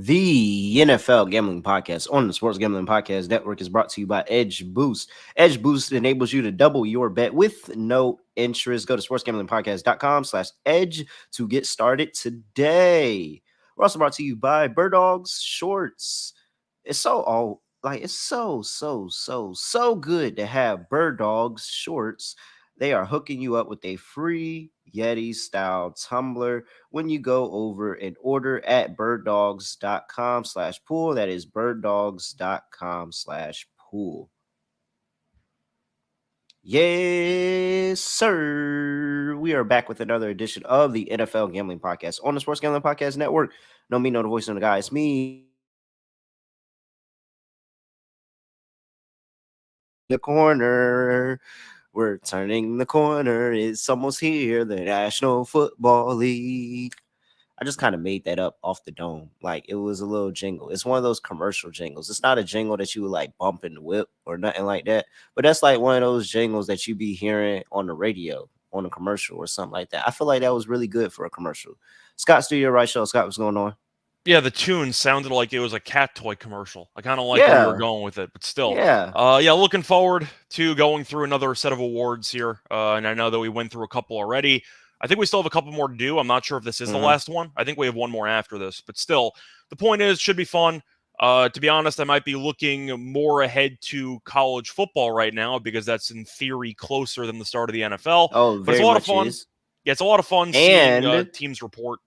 The NFL Gambling Podcast on the Sports Gambling Podcast Network is brought to you by Edge Boost. Edge Boost enables you to double your bet with no interest. Go to sportsgamblingpodcast.com/edge to get started today. We're also brought to you by Bird Dogs Shorts. It's so good to have Bird Dogs Shorts. They are hooking you up with a free Yeti style tumbler when you go over and order at birddogs.com/pool. That is birddogs.com/pool. Yes, sir. We are back with another edition of the NFL Gambling Podcast on the Sports Gambling Podcast Network. No, me, no, the voice of the guy. It's me. The corner. We're turning the corner. It's almost here. The National Football League. I just kind of made that up off the dome. Like it was a little jingle. It's one of those commercial jingles. It's not a jingle that you would like bump in the whip or nothing like that. But that's like one of those jingles that you be hearing on the radio, on a commercial or something like that. I feel like that was really good for a commercial. Scott, Studio Right Show. Scott, what's going on? Yeah, the tune sounded like it was a cat toy commercial. I kind of like where you were Yeah. going with it, but still. Yeah. Yeah, looking forward to going through another set of awards here. And I know that we went through a couple already. I think we still have a couple more to do. I'm not sure if this is the last one. I think we have one more after this, but still, the point is, should be fun. To be honest, I might be looking more ahead to college football right now because that's in theory closer than the start of the NFL. Oh, But it's very a lot of much fun. is. Yeah, it's a lot of fun seeing And teams report.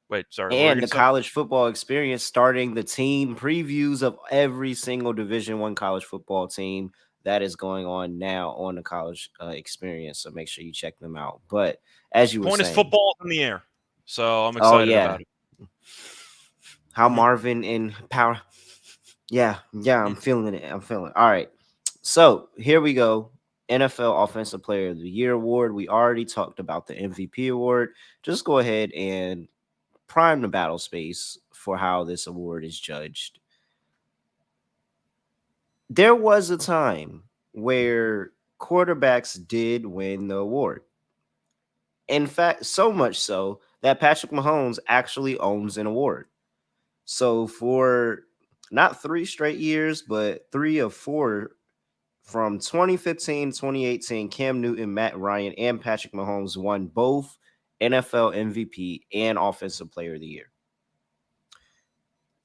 Wait, sorry, what were you and going the to say? college football experience, starting the team previews of every single Division I college football team that is going on now on the college experience. So make sure you check them out. But as you were Point is, saying, football in the air, so I'm oh excited yeah, about it. how Marvin and Power, yeah, I'm feeling it. I'm feeling it. All right, so here we go. NFL Offensive Player of the Year award. We already talked about the MVP award. Just go ahead and prime the battle space for how this award is judged. There was a time where quarterbacks did win the award. In fact, so much so that Patrick Mahomes actually owns an award. So for not 3 straight years, but 3 of 4 from 2015, 2018, Cam Newton, Matt Ryan, and Patrick Mahomes won both NFL MVP and Offensive Player of the Year.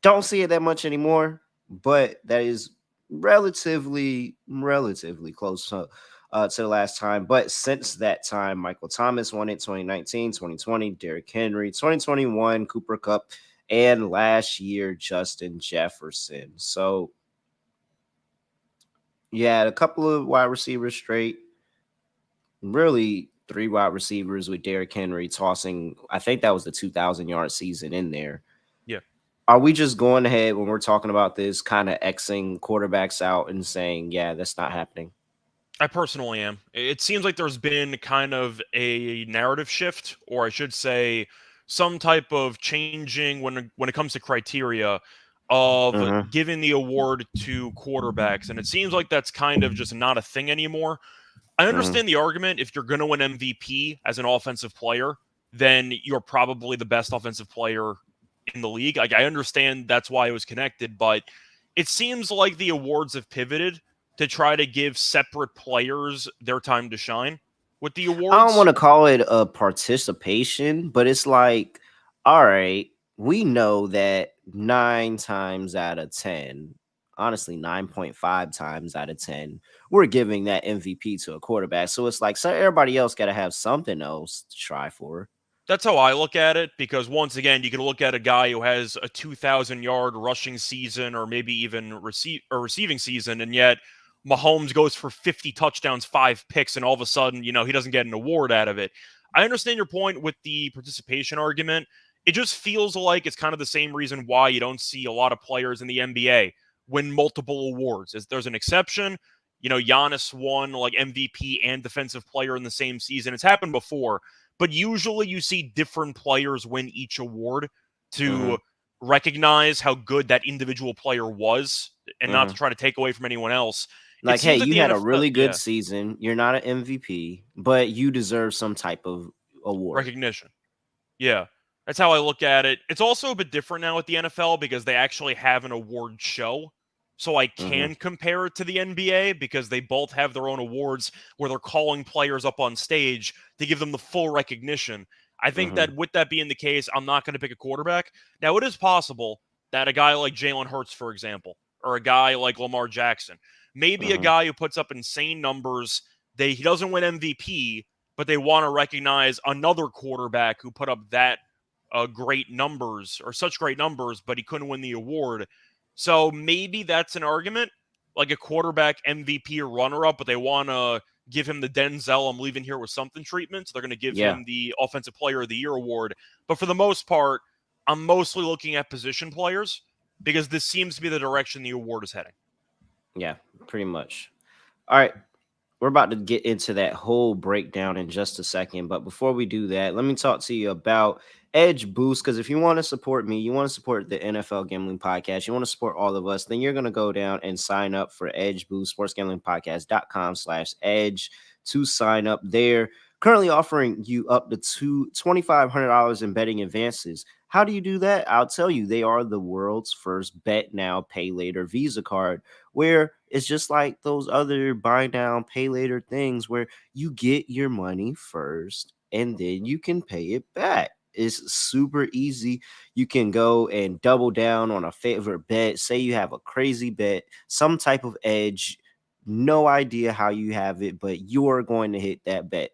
Don't see it that much anymore, but that is relatively close to the last time. But since that time, Michael Thomas won it 2019, 2020, Derrick Henry, 2021, Cooper Kupp, and last year, Justin Jefferson. So you had a couple of wide receivers straight, really 3 wide receivers with Derrick Henry tossing. I think that was the 2,000-yard season in there. Yeah. Are we just going ahead when we're talking about this, kind of Xing quarterbacks out and saying, yeah, that's not happening? I personally am. It seems like there's been kind of a narrative shift, or I should say, some type of changing when it comes to criteria of giving the award to quarterbacks, and it seems like that's kind of just not a thing anymore. I understand the argument if you're going to win MVP as an offensive player, then you're probably the best offensive player in the league. Like, I understand that's why it was connected, but it seems like the awards have pivoted to try to give separate players their time to shine with the I don't want awards. to call it a participation, but it's like, all right, we know that 9 times out of 10, honestly, 9.5 times out of 10, we're giving that MVP to a quarterback. So it's like, so everybody else got to have something else to try for. That's how I look at it, because once again, you can look at a guy who has a 2,000-yard rushing season or maybe even receiving season, and yet Mahomes goes for 50 touchdowns, 5 picks, and all of a sudden, he doesn't get an award out of it. I understand your point with the participation argument. It just feels like it's kind of the same reason why you don't see a lot of players in the NBA win multiple awards. There's an exception. Giannis won like MVP and defensive player in the same season. It's happened before. But usually you see different players win each award to recognize how good that individual player was and not to try to take away from anyone else. It Like, hey, seems like you the had a NFL, really good season. You're not an MVP, but you deserve some type of award. recognition. Yeah. That's how I look at it. It's also a bit different now with the NFL because they actually have an award show. So I Hmm. can compare it to the NBA because they both have their own awards where they're calling players up on stage to give them the full recognition. I think Hmm. that with that being the case, I'm not going to pick a quarterback. Now, it is possible that a guy like Jalen Hurts, for example, or a guy like Lamar Jackson, maybe a Hmm. guy who puts up insane numbers, he doesn't win MVP, but they want to recognize another quarterback who put up that great numbers or such great numbers, but he couldn't win the award. So maybe that's an argument, like a quarterback MVP or runner up, but they want to give him the Denzel, I'm leaving here with something treatment. So they're going to give Yeah. him the Offensive Player of the Year award. But for the most part, I'm mostly looking at position players because this seems to be the direction the award is heading. Yeah. Pretty much. All right. We're about to get into that whole breakdown in just a second. But before we do that, let me talk to you about Edge Boost. Because if you want to support me, you want to support the NFL Gambling Podcast, you want to support all of us, then you're going to go down and sign up for Edge Boost, sportsgamblingpodcast.com/edge to sign up there. Currently offering you up to $2,500 in betting advances. How do you do that? I'll tell you, they are the world's first bet now, pay later Visa card, where it's just like those other buy now, pay later things where you get your money first and then you can pay it back. It's super easy. You can go and double down on a favorite bet. Say you have a crazy bet, some type of edge, no idea how you have it, but you are going to hit that bet.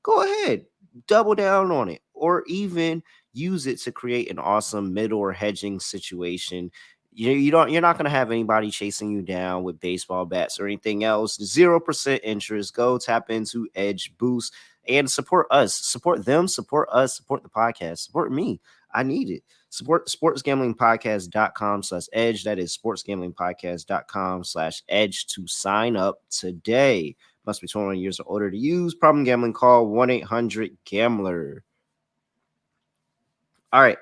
Go ahead, double down on it, or even use it to create an awesome middle or hedging situation. You're not going to have anybody chasing you down with baseball bats or anything else. 0% interest. Go tap into Edge Boost and support us, support them, support us, support the podcast, support me. I need it. Support sportsgamblingpodcast.com/edge. That is sportsgamblingpodcast.com/edge to sign up today. Must be 21 years or older to use. Problem gambling, call 1-800-GAMBLER. All right.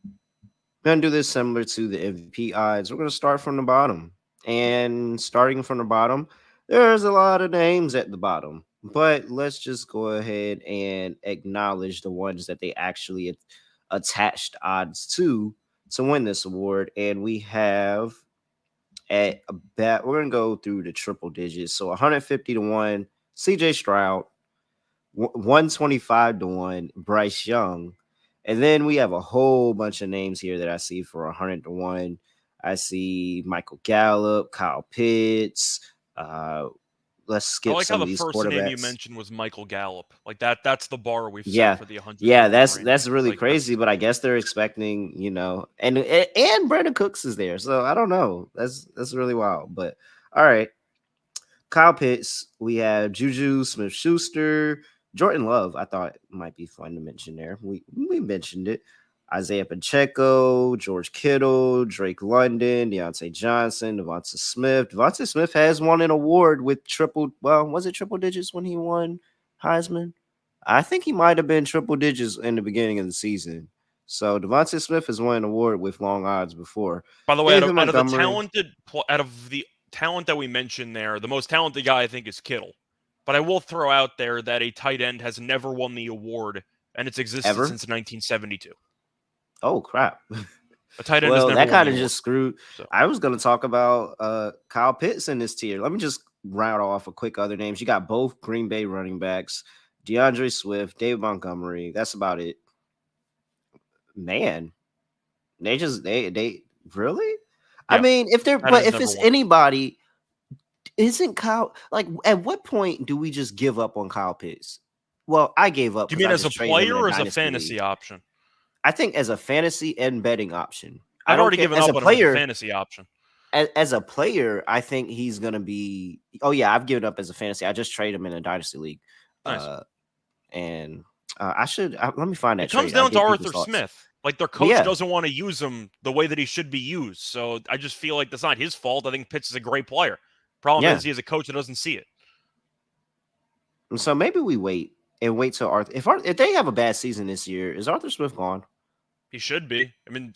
We're going to do this similar to the MVP odds. We're going to start from the bottom. And starting from the bottom, there's a lot of names at the bottom. But let's just go ahead and acknowledge the ones that they actually attached odds to win this award. And we have at a bet, we're going to go through the triple digits. So 150 to 1, CJ Stroud, 125 to 1, Bryce Young. And then we have a whole bunch of names here that I see for 100 to 1. I see Michael Gallup, Kyle Pitts. Let's I skip like how some of the these first name you quarterbacks. mentioned was Michael Gallup. Like that's the bar we've set Yeah. for the 100 to Yeah, 1 that's range. really Like crazy, that's but I guess they're expecting, and Brandon Cooks is there. So I don't know. That's really wild. But all right. Kyle Pitts, we have Juju Smith Schuster, Jordan Love. I thought might be fun to mention there. We mentioned it. Isaiah Pacheco, George Kittle, Drake London, Deontay Johnson, Devonta Smith. Devonta Smith has won an award with was it triple digits when he won Heisman? I think he might have been triple digits in the beginning of the season. So Devonta Smith has won an award with long odds before. By the way, David out of the Montgomery, out of the talent that we mentioned there, the most talented guy I think is Kittle. But I will throw out there that a tight end has never won the award, and it's existed ever. since 1972. Oh crap. A tight end has Well, never that won the kind of award. just screwed. So I was going to talk about Kyle Pitts in this tier. Let me just round off a quick other names. You got both Green Bay running backs, DeAndre Swift, David Montgomery. That's about it. Man, they really. I yeah, mean, if they're tight end but has if never it's won. anybody, isn't Kyle like? At what point do we just give up on Kyle Pitts? Well, I gave up Do you because mean I as a just traded him player in a or as a dynasty fantasy league. option? I think as a fantasy and betting option. I I'd don't already care given as up a on him as a player. fantasy option. As a player, I think he's gonna be. Oh yeah, I've given up as a fantasy. I just trade him in a dynasty league, Nice. uh, and let me find that It comes trade. I'll down to get people's Arthur thoughts. Smith. Like their But coach yeah, doesn't want to use him the way that he should be used. So I just feel like that's not his fault. I think Pitts is a great player. Problem yeah. is he has a coach that doesn't see it. And so maybe we wait till Arthur. If they have a bad season this year, is Arthur Smith gone? He should be. I mean,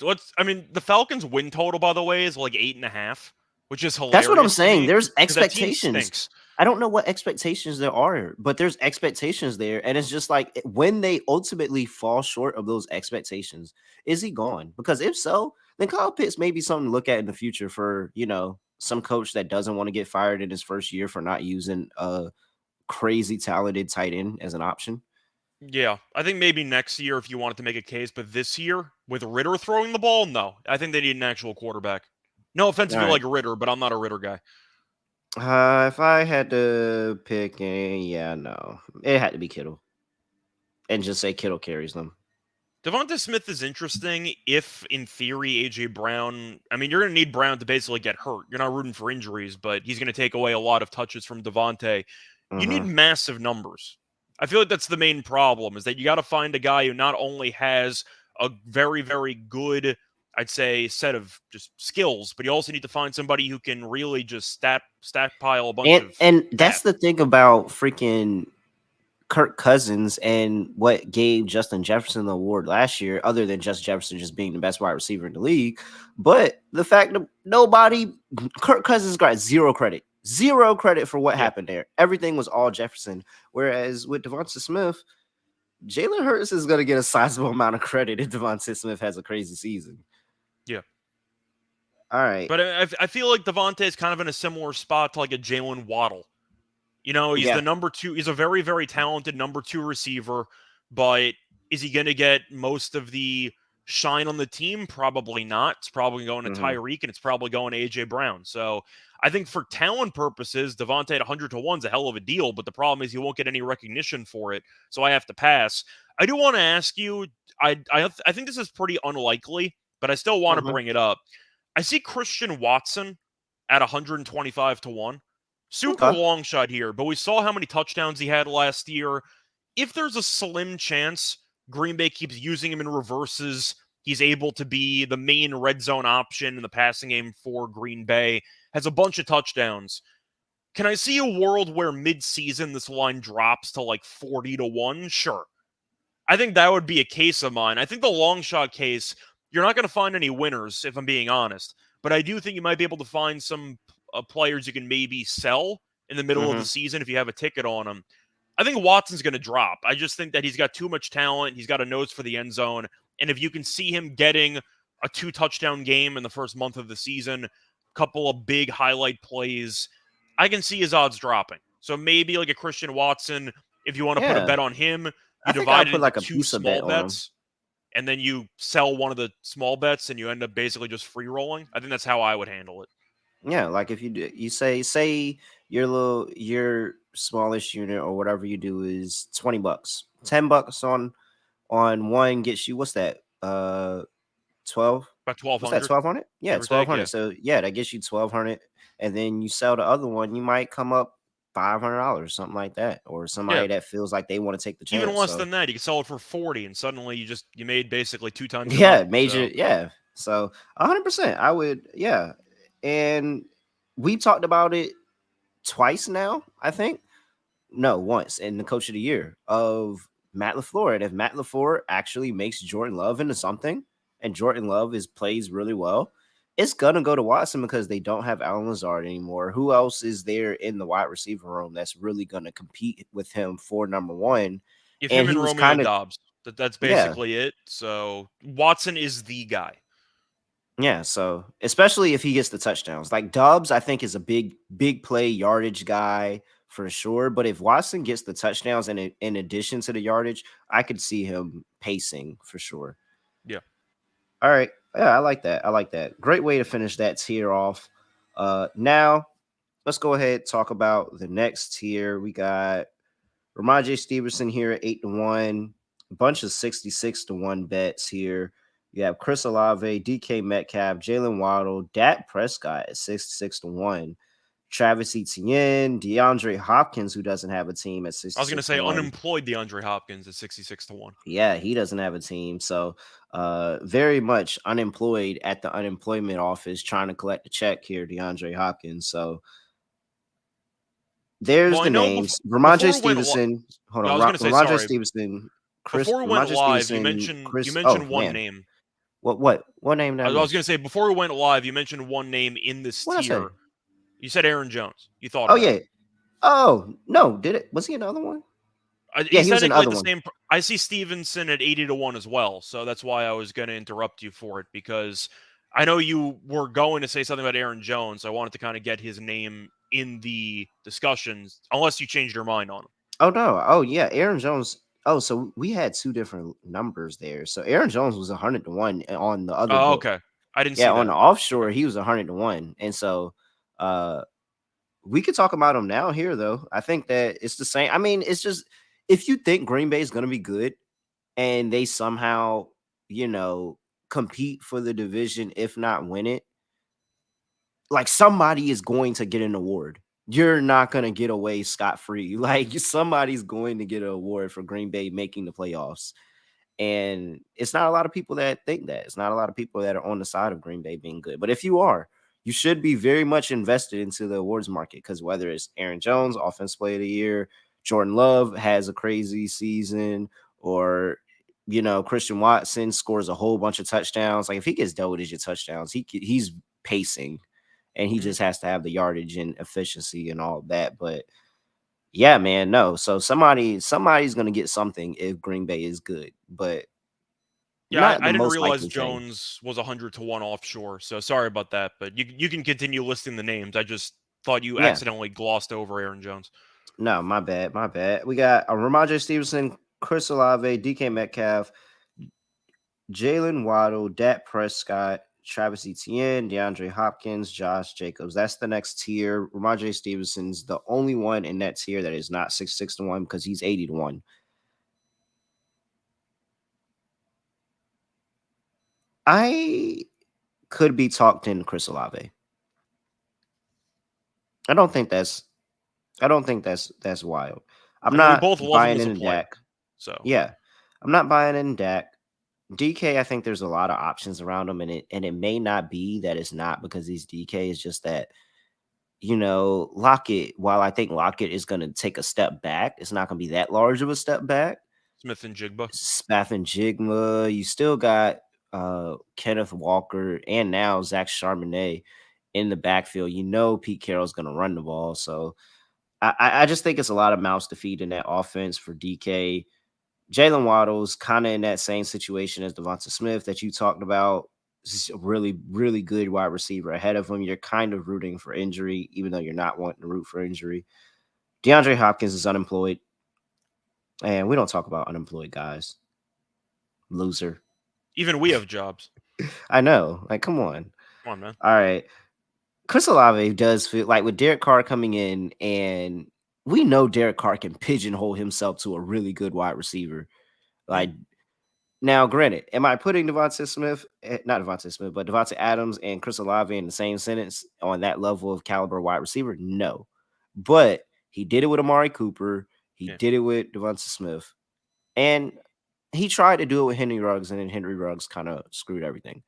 the Falcons' win total, by the way, is like 8.5, which is That's what I'm hilarious to saying. me There's because that team expectations. stinks. I don't know what expectations there are, but there's expectations there, and it's just like when they ultimately fall short of those expectations, is he gone? Because if so, then Kyle Pitts may be something to look at in the future for some coach that doesn't want to get fired in his first year for not using a crazy talented tight end as an option. Yeah, I think maybe next year if you wanted to make a case, but this year with Ritter throwing the ball, no. I think they need an actual quarterback. No offense All if you right. like Ritter, but I'm not a Ritter guy. If I had to pick, yeah, no, it had to be Kittle, and just say Kittle carries them. Devonta Smith is interesting if, in theory, A.J. Brown... I mean, you're going to need Brown to basically get hurt. You're not rooting for injuries, but he's going to take away a lot of touches from Devonta. You need Mm-hmm. massive numbers. I feel like that's the main problem, is that you got to find a guy who not only has a very, very good, I'd say, set of just skills, but you also need to find somebody who can really just stat pile a bunch And of and that's stats. the thing about freaking Kirk Cousins and what gave Justin Jefferson the award last year, other than Justin Jefferson just being the best wide receiver in the league. But the fact that Kirk Cousins got zero credit for what Yeah. happened there. Everything was all Jefferson. Whereas with Devonta Smith, Jalen Hurts is going to get a sizable amount of credit if Devonta Smith has a crazy season. Yeah. All right. But I feel like Devonta is kind of in a similar spot to like a Jalen Waddle. He's the Yeah. number two. He's a very, very talented number two receiver, but is he going to get most of the shine on the team? Probably not. It's probably going to Mm-hmm. Tyreek and it's probably going to AJ Brown. So I think for talent purposes, Devontae at 100 to 1 is a hell of a deal, but the problem is he won't get any recognition for it. So I have to pass. I do want to ask you, I think this is pretty unlikely, but I still want to Mm-hmm. bring it up. I see Christian Watson at 125 to 1. Super Okay. long shot here, but we saw how many touchdowns he had last year. If there's a slim chance Green Bay keeps using him in reverses, he's able to be the main red zone option in the passing game for Green Bay, has a bunch of touchdowns. Can I see a world where mid-season this line drops to like 40 to 1? Sure. I think that would be a case of mine. I think the long shot case, you're not going to find any winners, if I'm being honest. But I do think you might be able to find some players you can maybe sell in the middle of the Mm-hmm. season if you have a ticket on them. I think Watson's going to drop. I just think that he's got too much talent. He's got a nose for the end zone. And if you can see him getting a 2 touchdown game in the first month of the season, couple of big highlight plays, I can see his odds dropping. So maybe like a Christian Watson, if you want to put a Yeah. bet on him, I you think I'll divide it put into like a two piece of bet small on him. bets, and then you sell one of the small bets, and you end up basically just free rolling. I think that's how I would handle it. Yeah, like if you do, you say your smallest unit or whatever you do is $20. $10 on one gets you, what's that? 12. About twelve What's that? hundred, 1200? Yeah, give or take. 1200. Yeah, So yeah, that gets you 1200, and then you sell the other one, you might come up $500, something like that, or yeah. somebody that feels like they want to take the Even chance. less So than that, you can sell it for 40, and suddenly you made basically 2 times your yeah, money. major, So yeah. So 100%, I would, yeah. And we talked about it twice now, I think. No, once in the coach of the year of Matt LaFleur. And if Matt LaFleur actually makes Jordan Love into something, and Jordan Love plays really well, it's gonna go to Watson because they don't have Allen Lazard anymore. Who else is there in the wide receiver room that's really gonna compete with him for number one? if And him he and was Romeo kind of, Dobbs, that's yeah, basically it. So Watson is the guy. yeah. So especially if he gets the touchdowns, like Dobbs, I think is a big play yardage guy for sure. But if Watson gets the touchdowns and in addition to the yardage, I could see him pacing for sure. Yeah. All right. Yeah, I like that. I like that. Great way to finish that tier off. Now let's go ahead talk about the next tier. We got Ramondre Stevenson here at 8 to 1. A bunch of 66 to 1 bets here. You have Chris Olave, DK Metcalf, Jalen Waddle, Dak Prescott at 66 to 1. Travis Etienne, DeAndre Hopkins, who doesn't have a team at I was going to 66 to say 1. unemployed DeAndre Hopkins at 66 to 1. Yeah, he doesn't have a team. So very much unemployed at the unemployment office trying to collect the check here, DeAndre Hopkins. So there's Well, I the know names. before Ramondre we went Stevenson. Hold I on. was going to say Ramondre sorry. Stevenson. Before we went Ramondre live, you Stevenson. mentioned you Chris. Oh mentioned one man. name. What name did I I was miss? going to say before we went live, you mentioned one name in this What I say? tier. You said Aaron Jones. You thought Oh about yeah. it. Oh no, did it? Was he another one? Yeah, He's he was in the technically other the one. same. I see Stevenson at 80 to 1 as well, so that's why I was going to interrupt you for it because I know you were going to say something about Aaron Jones. I wanted to kind of get his name in the discussions, unless you changed your mind on him. Oh no. Oh yeah, Aaron Jones. Oh, so we had two different numbers there. So Aaron Jones was 100 to 1 on the other Oh, book. okay. I didn't Yeah, see on the that. offshore, Okay. he was 100 to 1, and so uh we could talk about him now here though. I think that it's the same. I mean, it's just if you think Green Bay is going to be good and they somehow, you know, compete for the division, if not win it, like somebody is going to get an award. You're not going to get away scot free. Like somebody's going to get an award for Green Bay making the playoffs. And it's not a lot of people that think that. It's not a lot of people that are on the side of Green Bay being good. But if you are, you should be very much invested into the awards market because whether it's Aaron Jones, Offensive Player of the Year, Jordan Love has a crazy season, or Christian Watson scores a whole bunch of touchdowns. Like if he gets double digit touchdowns, he's pacing, and he Mhm. just has to have the yardage and efficiency and all of that. But yeah, man, no. So somebody's gonna get something if Green Bay is good, but Yeah, not the I didn't most realize likely thing. Jones was 100 to 1 offshore, so sorry about that. But you can continue listing the names. I just thought you Yeah. accidentally glossed over Aaron Jones. No, my bad. My bad. We got Ramondre Stevenson, Chris Olave, DK Metcalf, Jalen Waddle, Dak Prescott, Travis Etienne, DeAndre Hopkins, Josh Jacobs. That's the next tier. Ramondre Stevenson's the only one in that tier that is not 66 to 1 because he's 80 to 1. I could be talked in Chris Olave. I don't think that's that's wild. I'm I mean, we not both love him buying as a into player, Dak. so Yeah. I'm not buying in Dak. DK, I think there's a lot of options around him, and it may not be that it's not because he's DK. It's just that Lockett. While I think Lockett is going to take a step back, it's not going to be that large of a step back. Smith and Jigba. Spaff and Jigma, you still got Kenneth Walker and now Zach Charbonnet in the backfield. Pete Carroll's going to run the ball, so I just think it's a lot of mouths to feed in that offense for DK. Jalen Waddle's kind of in that same situation as Devonta Smith that you talked about. This is a really, really good wide receiver ahead of him. You're kind of rooting for injury, even though you're not wanting to root for injury. DeAndre Hopkins is unemployed, and we don't talk about unemployed guys. Loser. Even we have jobs. I know. Like, come on. Come on, man. All right. Chris Olave does feel like with Derek Carr coming in, and we know Derek Carr can pigeonhole himself to a really good wide receiver. Mhm. Like, now, granted, am I putting not Devontae Smith, but Devontae Adams and Chris Olave in the same sentence on that level of caliber wide receiver? No. But he did it with Amari Cooper. He Yeah. did it with Devontae Smith. And he tried to do it with Henry Ruggs, and then Henry Ruggs kind of screwed everything.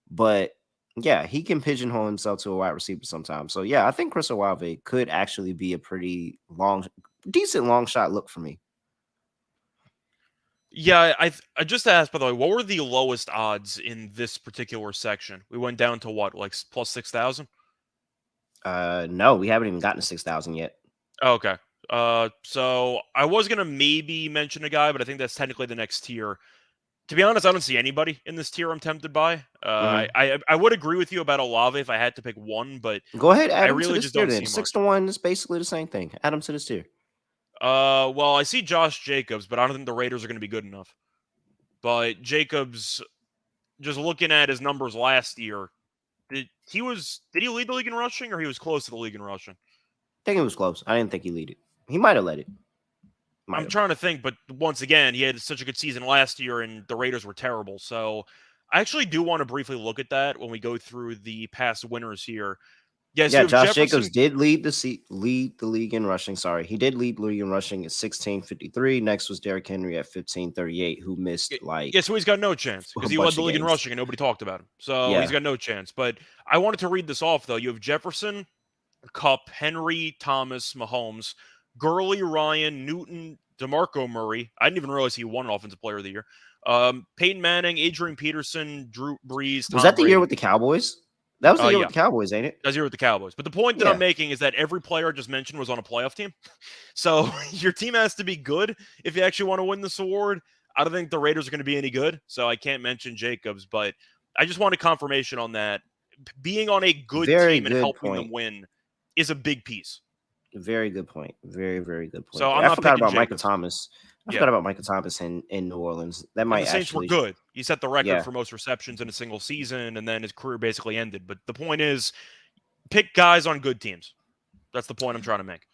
But yeah, he can pigeonhole himself to a wide receiver sometimes. So yeah, I think Chris Olave could actually be a pretty decent long shot look for me. Yeah, I just asked, by the way, what were the lowest odds in this particular section? We went down to what, like plus 6,000? No, we haven't even gotten to 6,000 yet. Okay. So I was gonna maybe mention a guy, but I think that's technically the next tier. To be honest, I don't see anybody in this tier I'm tempted by. Mhm. I would agree with you about Olave if I had to pick one, but Go ahead, I add him to really this just tier don't then. see 6 to 1 much. is basically the same thing. Add him to this tier. Well, I see Josh Jacobs, but I don't think the Raiders are going to be good enough. But Jacobs, just looking at his numbers last year, did he lead the league in rushing, or he was close to the league in rushing? I think it was close. I didn't think he lead it. He might have led it. Might I'm have. trying to think, but once again, he had such a good season last year, and the Raiders were terrible. So I actually do want to briefly look at that when we go through the past winners here. Yes, Yeah, you have Josh Jacobs Jefferson. did lead the league in rushing. Sorry, he did lead the league in rushing at 1653. Next was Derrick Henry at 1538, who missed Yeah, like so he's got no chance a because he led bunch the of league in games. rushing and nobody talked about him. So he's Yeah, got no chance. But I wanted to read this off, though. You have Jefferson, Cup, Henry, Thomas, Mahomes, Gurley, Ryan, Newton, DeMarco Murray. I didn't even realize he won Offensive Player of the Year. Peyton Manning, Adrian Peterson, Drew Brees, was Tom that the year Brady. with the Cowboys? That was the year with Yeah, the Cowboys, ain't it? that's here with the Cowboys. But the point that I'm Yeah. making is that every player I just mentioned was on a playoff team. So your team has to be good if you actually want to win this award. I don't think the Raiders are going to be any good, so I can't mention Jacobs. But I just wanted confirmation on that. Being on a good Very team and good helping them point. win is a big piece. Very good point. Very, very good point So there. I'm I not forgot picking about Michael Jacobs. Thomas. I Yeah. forgot about Michael Thomas in New Orleans. That And might the Saints were actually, good. He set the record yeah. for most receptions in a single season, and then his career basically ended. But the point is, pick guys on good teams. That's the point I'm trying to make.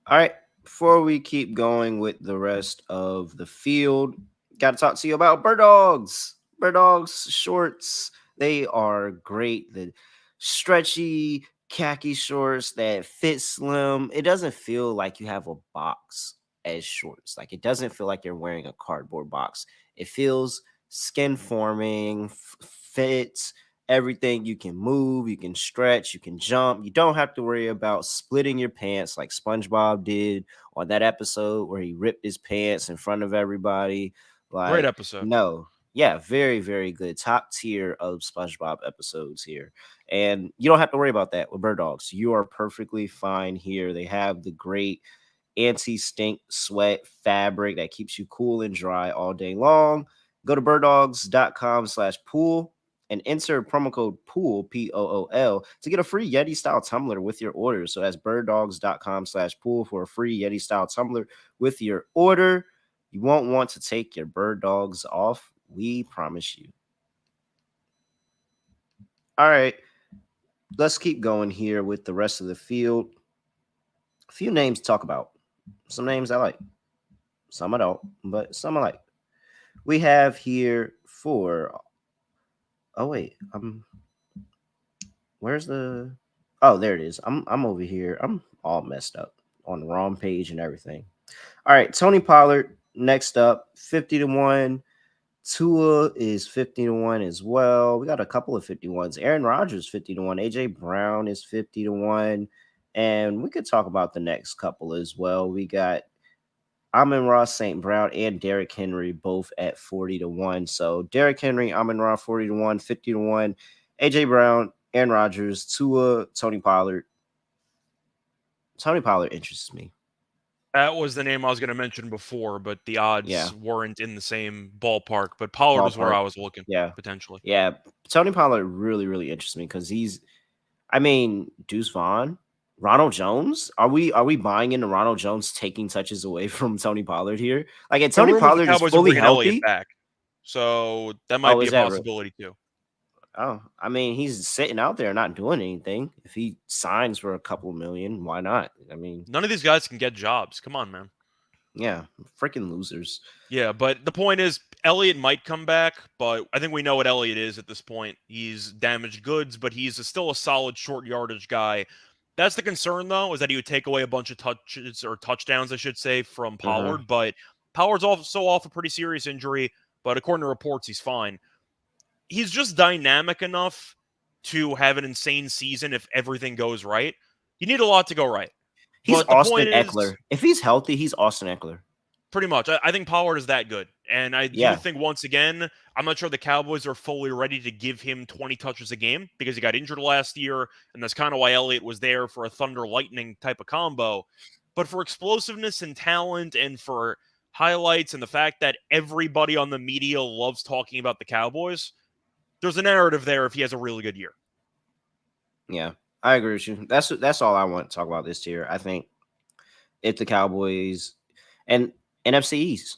All right. Before we keep going with the rest of the field, got to talk to you about Bird Dogs. Bird Dogs shorts. They are great. The stretchy khaki shorts that fit slim. It doesn't feel like you have a box as shorts. Like it doesn't feel like you're wearing a cardboard box. It feels skin forming, fits everything. You can move, you can stretch, you can jump. You don't have to worry about splitting your pants like SpongeBob did on that episode where he ripped his pants in front of everybody. Great Like, episode. no. Yeah, very, very good. Top tier of SpongeBob episodes here. And you don't have to worry about that with Bird Dogs. You are perfectly fine here. They have the great anti-stink sweat fabric that keeps you cool and dry all day long. Go to birddogs.com/pool and enter promo code POOL, POOL, to get a free Yeti style tumbler with your order. So that's birddogs.com/pool for a free Yeti style tumbler with your order. You won't want to take your Bird Dogs off. We promise you. All right, let's keep going here with the rest of the field. A few names to talk about. Some names I like, some I don't, but some I like. We have here for, oh wait, where's the, oh, there it is. I'm over here. I'm all messed up on the wrong page and everything. All right, Tony Pollard next up, 50-1. Tua is 50-1 as well. We got a couple of 51s. Aaron Rodgers 50-1. AJ Brown is 50-1. And we could talk about the next couple as well. We got Amon-Ra St. Brown and Derrick Henry both at 40-1. So Derrick Henry, Amon-Ra 40-1, 50-1. AJ Brown, Aaron Rodgers, Tua, Tony Pollard. Tony Pollard interests me. That was the name I was going to mention before, but the odds Yeah. weren't in the same ballpark. But Pollard was where Ballpark. I was looking, Yeah. potentially. Yeah. Tony Pollard really, really interests me because I mean, Deuce Vaughn, Ronald Jones. Are we buying into Ronald Jones taking touches away from Tony Pollard here? Like, if The Tony rumors the Pollard is Cowboys are fully bringing Elliott healthy, back, so that might oh, be is a that real? possibility too. Oh, I mean, he's sitting out there not doing anything. If he signs for a couple million, why not? I mean, None of these guys can get jobs. Come on, man. yeah, freaking losers. Yeah, but the point is, Elliott might come back, but I think we know what Elliott is at this point. He's damaged goods, but he's still a solid short yardage guy. That's the concern, though, is that he would take away a bunch of touches or touchdowns, I should say, from Uh-huh. Pollard. But Pollard's also off a pretty serious injury, but according to reports, he's fine. He's just dynamic enough to have an insane season if everything goes right. You need a lot to go right. He's But the Austin point is, Eckler. If he's healthy, he's Austin Eckler. pretty much. I think Pollard is that good. And I do Yeah. think, once again, I'm not sure the Cowboys are fully ready to give him 20 touches a game because he got injured last year. And that's kind of why Elliott was there for a Thunder Lightning type of combo. But for explosiveness and talent and for highlights and the fact that everybody on the media loves talking about the Cowboys, there's a narrative there if he has a really good year. Yeah. I agree with you. That's all I want to talk about this year. I think if the Cowboys and NFC East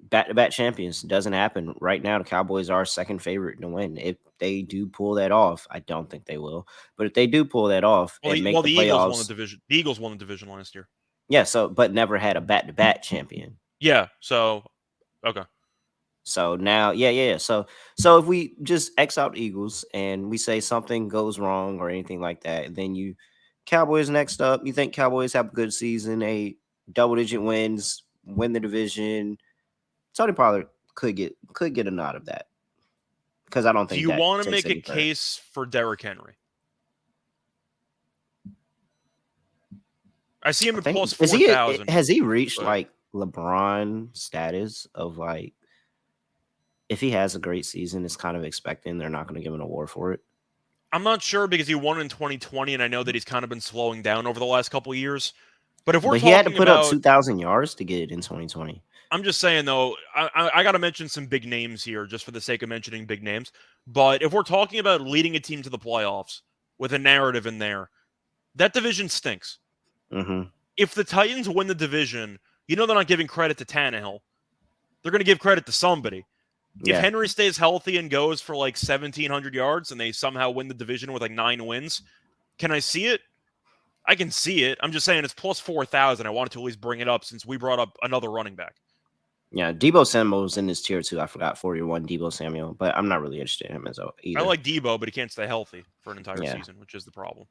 back-to-back champions doesn't happen right now, the Cowboys are second favorite to win. If they do pull that off, I don't think they will, but if they do pull that off and make The the Eagles won the playoffs, division. The Eagles won the division last year. yeah. So, but never had a back-to-back champion. Yeah. So, okay. So now, yeah. So if we just X out Eagles and we say something goes wrong or anything like that, then you Cowboys next up. You think Cowboys have a good season, a double-digit wins, win the division. Tony Pollard could get a nod of that because I don't Do think you that want to takes make a any credit. case for Derrick Henry? I see him I at think plus is he 4,000. has he reached But like LeBron status of like if he has a great season, it's kind of expecting they're not going to give him an award for it. I'm not sure because he won in 2020, and I know that he's kind of been slowing down over the last couple of years. But if we're But he had to talking put up about, 2,000 yards to get it in 2020. I'm just saying though, I got to mention some big names here just for the sake of mentioning big names. But if we're talking about leading a team to the playoffs with a narrative in there, that division stinks. Mm-hmm. If the Titans win the division, you know they're not giving credit to Tannehill. They're going to give credit to somebody. If Yeah. Henry stays healthy and goes for like 1,700 yards and they somehow win the division with like 9 wins, can I see it? I can see it. I'm just saying it's plus 4,000. I wanted to at least bring it up since we brought up another running back. Yeah. Debo Samuel's in this tier too. I forgot 41 Debo Samuel, but I'm not really interested in him as well I either. like Debo, but he can't stay healthy for an entire Yeah. season, which is the problem.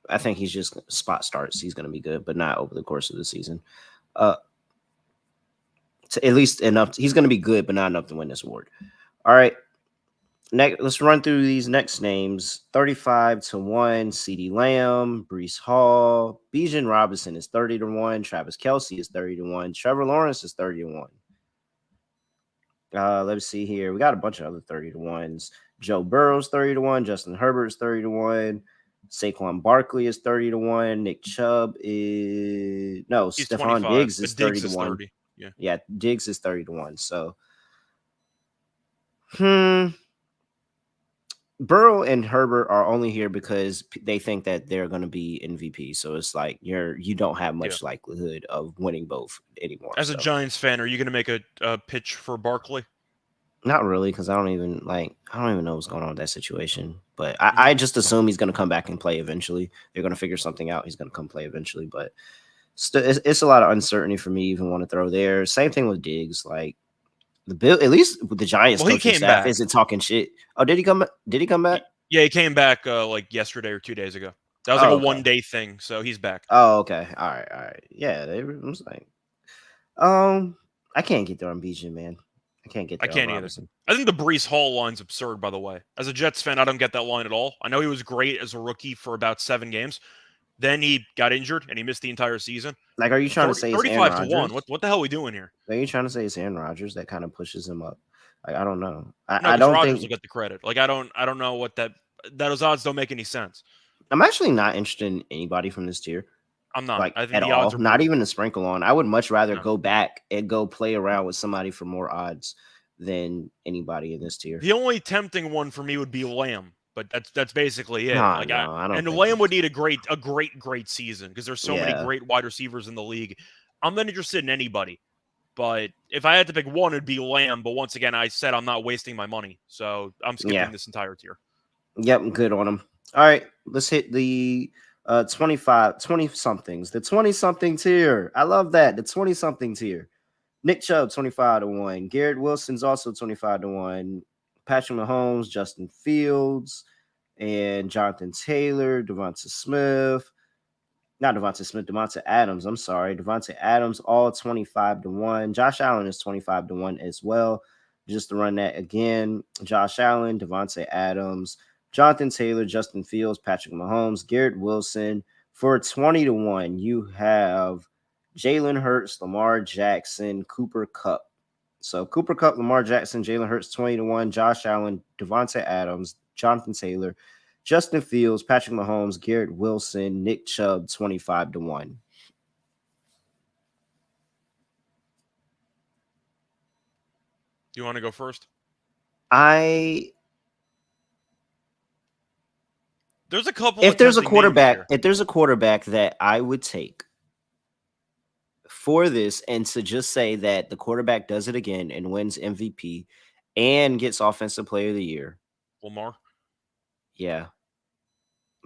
I think he's just spot starts. He's going to be good, but not over the course of the season. Uh, at least enough. He's going to be good, but not enough to win this award. All right. Next, let's run through these next names. 35-1, CeeDee Lamb, Brees Hall, Bijan Robinson is 30-1, Travis Kelce is 30-1, Trevor Lawrence is 30-1. Let's see here. We got a bunch of other 30-1s. Joe Burrow's 30-1, Justin Herbert's 30-1, Saquon Barkley is 30-1, Nick Chubb is He's Stephon 25, Diggs is but Diggs is 30-1. 30. Yeah. Yeah, Diggs is 30-1. So Burrow and Herbert are only here because they think that they're going to be MVP. So it's like you don't have Yeah. much likelihood of winning both anymore. As a So Giants fan, are you going to make a pitch for Barkley? not really, because I don't even know what's going on with that situation. But Mm-hmm. I just assume he's going to come back and play eventually. They're going to figure something out. He's going to come play eventually. But it's a lot of uncertainty for me. Even want to throw there. Same thing with Diggs. Like the Bill, at least with the Giants Well, he coaching came staff, back. isn't talking shit. Oh, did he come? Did he come back? Yeah, he came back like yesterday or 2 days ago. That was like Oh, a okay. 1 day thing, so he's back. Oh, okay. All right. All right. Yeah, they was like, I can't get there on Bijan, man. I can't get I there on can't either. Robinson. I think the Brees Hall line's absurd, by the way. As a Jets fan, I don't get that line at all. I know he was great as a rookie for about 7 games. Then he got injured and he missed the entire season. Like, are you trying to say it's Aaron 35-1. Rodgers? What the hell are we doing here? Are you trying to say it's Aaron Rodgers that kind of pushes him up? Like, I don't know. No, I because don't Rodgers will think get the credit. Like I don't know what those odds don't make any sense. I'm actually not interested in anybody from this tier, I'm not. like I think at the odds all. are Not brutal. even a sprinkle on. I would much rather No. go back and go play around with somebody for more odds than anybody in this tier. The only tempting one for me would be Lamb, but that's basically it. No, Like no, I don't and think Lamb would need a great season because there's so many yeah. great wide receivers in the league. I'm not interested in anybody. But if I had to pick one, it'd be Lamb. But once again, I said I'm not wasting my money, so I'm skipping Yeah. this entire tier. Yep, I'm good on him. All right, let's hit the 20 somethings. The 20 something tier. I love that. The 20 something tier. Nick Chubb 25-1. Garrett Wilson's also 25-1. Patrick Mahomes, Justin Fields, and Jonathan Taylor, Devonta Smith. Not Devonta Smith, Devonta Adams. I'm sorry. Devonta Adams, all 25-1. Josh Allen is 25-1 as well. Just to run that again, Josh Allen, Devonta Adams, Jonathan Taylor, Justin Fields, Patrick Mahomes, Garrett Wilson. For 20-1, you have Jalen Hurts, Lamar Jackson, Cooper Kupp. So Cooper Kupp, Lamar Jackson, Jalen Hurts 20-1, Josh Allen, Devonta Adams, Jonathan Taylor, Justin Fields, Patrick Mahomes, Garrett Wilson, Nick Chubb 25-1. Do you want to go first? I There's a couple. if there's a tempting names quarterback, here. if there's a quarterback that I would take for this and to just say that the quarterback does it again and wins MVP and gets offensive player of the year. Lamar. Yeah.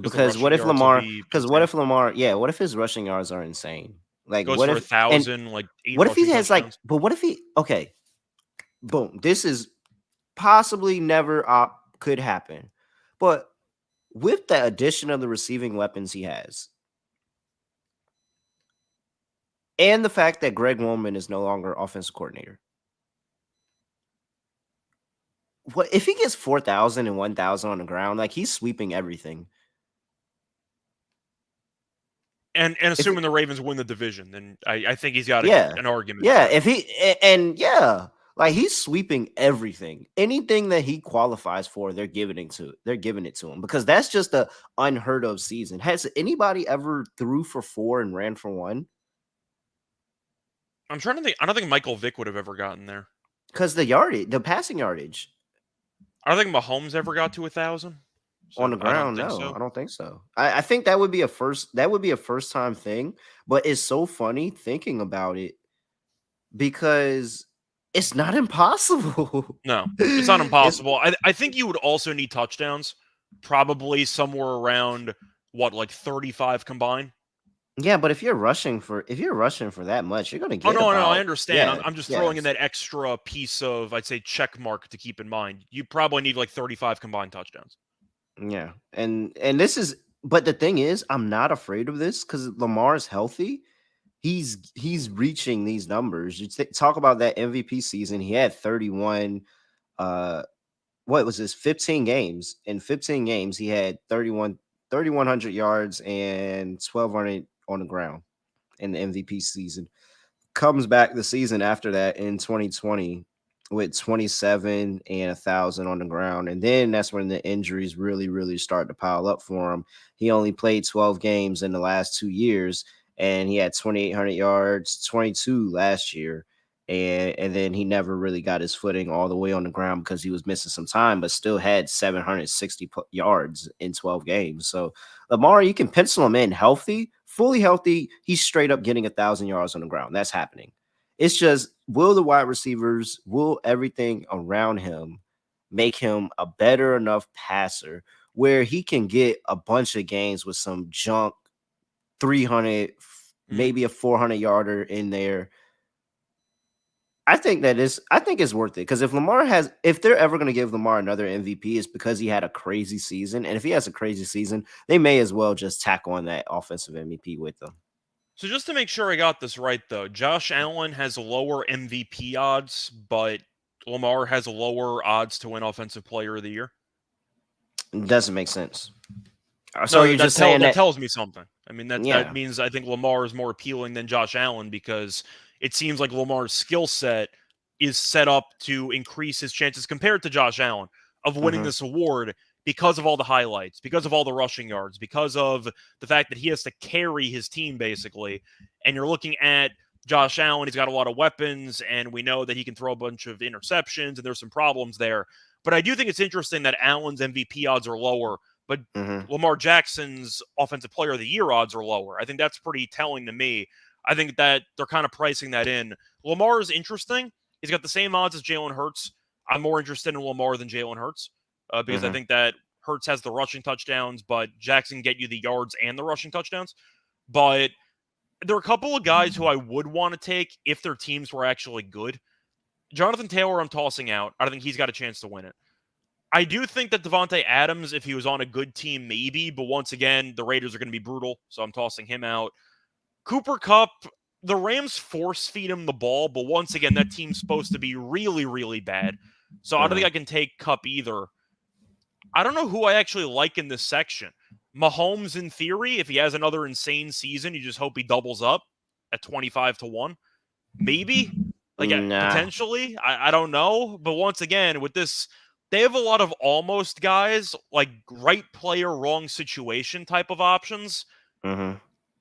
Because the Because rushing yards will be insane. What if his rushing yards are insane? Like Goes what for if 1,000, like 8 what if he rushing has like touchdowns. but what if he okay, boom, this is possibly never could happen. But with the addition of the receiving weapons he has, and the fact that Greg Roman is no longer offensive coordinator, what if he gets 4,000 and 1,000 on the ground? Like he's sweeping everything. And If assuming the Ravens win the division, then I think he's got yeah, an argument yeah. there. If he and yeah, Like he's sweeping everything. Anything that he qualifies for, they're giving it to him because that's just a unheard of season. Has anybody ever threw for 4 and ran for 1? I'm trying to think. I don't think Michael Vick would have ever gotten there. Because the passing yardage I don't think Mahomes ever got to 1,000. on So the I don't ground, think no, so. I don't think so. I think that would be a first. That would be a first time thing. But it's so funny thinking about it because it's not impossible. No, it's not it's impossible. I think you would also need touchdowns, probably somewhere around what, like 35 combined. Yeah, but if you're rushing for that much, you're gonna Oh get no, no, I about understand. yeah, I'm just throwing in yes. that extra piece of, I'd say, check mark to keep in mind. You probably need like 35 combined touchdowns. Yeah. And this is but the thing is, I'm not afraid of this because Lamar's healthy. He's reaching these numbers. Talk about that MVP season. He had 31 what was this 15 games. In 15 games, he had 3,100 yards and 1,200 on the ground in the MVP season. Comes back the season after that in 2020 with 27 and 1,000 on the ground. And then that's when the injuries really start to pile up for him. He only played 12 games in the last 2 years, and he had 2,800 yards, 22 last year. And then he never really got his footing all the way on the ground because he was missing some time, but still had 760 yards in 12 games. So Lamar, you can pencil him in healthy, fully healthy. He's straight up getting 1,000 yards on the ground. That's happening. It's just will the wide receivers, will everything around him make him a better enough passer where he can get a bunch of games with some junk 300, Mm. maybe a 400 yarder in there. I think it's worth it because if they're ever going to give Lamar another MVP, it's because he had a crazy season. And if he has a crazy season, they may as well just tack on that offensive MVP with them. So just to make sure I got this right, though, Josh Allen has lower MVP odds, but Lamar has lower odds to win Offensive Player of the Year. It doesn't make sense. So No, you're just saying that that, tells me something. I mean, that yeah. means I think Lamar is more appealing than Josh Allen because it seems like Lamar's skill set is set up to increase his chances compared to Josh Allen of winning Hmm. this award because of all the highlights, because of all the rushing yards, because of the fact that he has to carry his team basically. And you're looking at Josh Allen, he's got a lot of weapons, and we know that he can throw a bunch of interceptions, and there's some problems there. But I do think it's interesting that Allen's MVP odds are lower, but Hmm. Lamar Jackson's Offensive Player of the Year odds are lower. I think that's pretty telling to me. I think that they're kind of pricing that in. Lamar is interesting. He's got the same odds as Jalen Hurts. I'm more interested in Lamar than Jalen Hurts because I Hmm. think that Hurts has the rushing touchdowns, but Jackson get you the yards and the rushing touchdowns. But there are a couple of guys who I would want to take if their teams were actually good. Jonathan Taylor, I'm tossing out. I don't think he's got a chance to win it. I do think that Devontae Adams, if he was on a good team, maybe. But once again, the Raiders are going to be brutal, so I'm tossing him out. Cooper Cup, the Rams force feed him the ball, but once again, that team's supposed to be really bad. So I don't think Hmm. I can take Cup either. I don't know who I actually like in this section. Mahomes, in theory, if he has another insane season, you just hope he doubles up at 25-1. Maybe, like Nah. potentially. I don't know. But once again, with this, they have a lot of almost guys, like right player, wrong situation type of options. Hmm.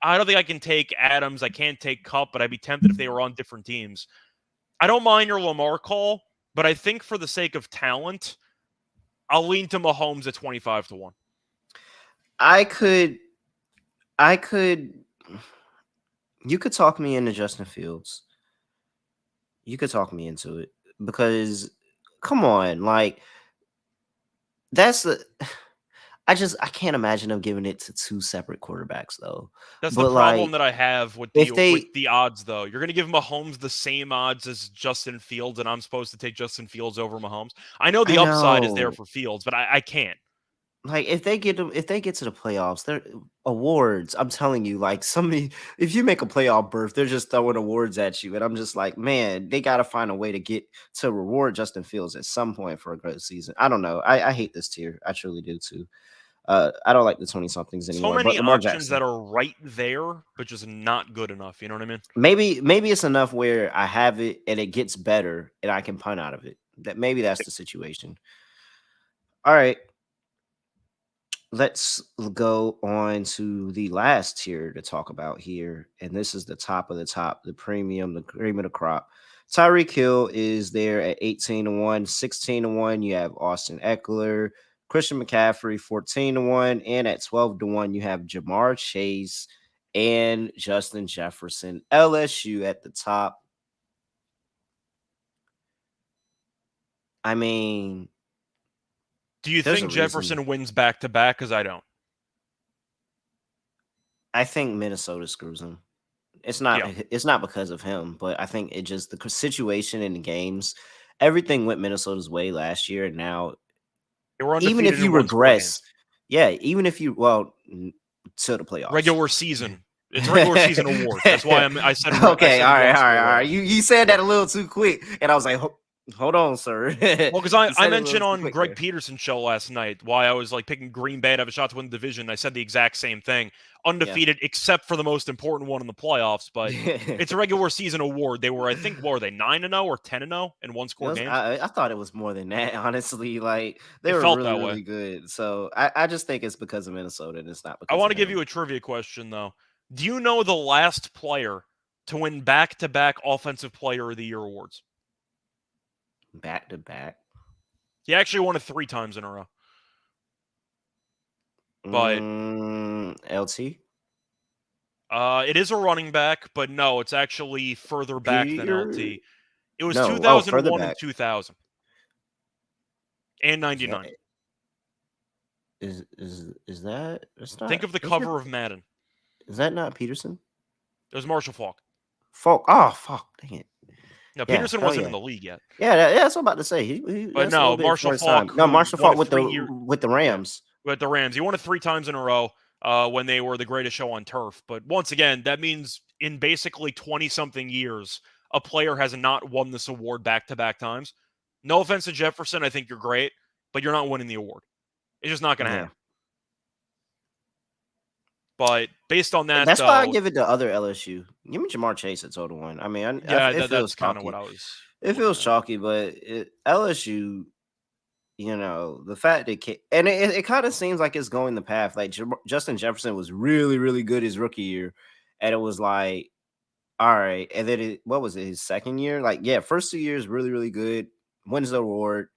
I don't think I can take Adams. I can't take Cup, but I'd be tempted if they were on different teams. I don't mind your Lamar call, but I think for the sake of talent, I'll lean to Mahomes at 25-1. I could, I could, you could talk me into Justin Fields. You could talk me into it because, come on, like that's the. I can't imagine them giving it to two separate quarterbacks though. That's the But problem like, that I have with if they, the odds, though. You're going to give Mahomes the same odds as Justin Fields, and I'm supposed to take Justin Fields over Mahomes. I know I the upside is there know, for Fields, but I can't. like if they get to the playoffs, they're awards. I'm telling you, like somebody, if you make a playoff berth, they're just throwing awards at you, and I'm just like, man, they got to find a way to get to reward Justin Fields at some point for a good season. I don't know. I hate this tier. I truly do too. I don't like the 20 somethings So anymore. But many Lamar options Jackson, that are right there, but just not good enough. You know what I mean? maybe it's enough where I have it and it gets better and I can punt out of it. That maybe that's the situation. All right, let's go on to the last tier to talk about here. And this is the top of the top, the premium, the cream of the crop. Tyreek Hill is there at 18-1, 16-1. You have Austin Eckler, Christian McCaffrey, 14-1. And at 12-1, you have Jamar Chase and Justin Jefferson. LSU at the top. I mean, Do you there's a think reason. Jefferson wins back to back? Because I don't. I think Minnesota screws him. Yeah, It's not because of him, but I think it just the situation in the games, everything went Minnesota's way last year, and now they were even if undefeated you and won 4 regress, games. yeah, even if you to the playoffs. Regular season. It's a regular season award. That's why I said I Okay, said all right, once all in a right, all row. right. You said Yeah. that a little too quick, and I was like, hold on, sir. Well, because You I said it a little mentioned too on quick Greg there. Peterson's show last night why I was like picking Green Bay to have a shot to win the division. I said the exact same thing. Yeah. Undefeated except for the most important one in the playoffs, but it's a regular season award. They were, I think, what were they, 9-0 or 10-0 in one It score was, games? I thought it was more than that, honestly. Like they It were felt really, that way. really good. So I just think it's because of Minnesota and it's not I because want of to give him. you a trivia question though. Do you know the last player to win back-to-back offensive player of the year awards? Back to back. He actually won it 3 times in a row. But LT. it is a running back, but no, it's actually further back than Peter. LT. It was No. Oh, further 2001 and back. 2000 and Is that 99. is that? It's Think not. of the Is it? cover of Madden. Is that not Peterson? It was Marshall Falk. Falk. Oh, fuck. Dang it. Now, Yeah. Peterson Hell wasn't in yeah. the league yet. Yeah. That's what I'm about to say. But That's a little no, bit Marshall before his time. Falk, No, who Marshall won Falk it 3 years. with the Yeah. Rams. But the Rams, he won it 3 times in a row when they were the greatest show on turf. But once again, that means in basically 20 something years, a player has not won this award back to back times. No offense to Jefferson, I think you're great, but you're not winning the award. It's just not going to Yeah. happen. But based on that, That's why I though, give it to other LSU. Give me Jamar Chase at total one. I mean, yeah, it feels that's kind of what chalky. I was It looking feels at. chalky, but LSU, the fact that and it kind of seems like it's going the path. Like Justin Jefferson was really, really good his rookie year, and it was like, all right. And then what was it? His second year? Like, yeah, first 2 years really, really good. Wins the award.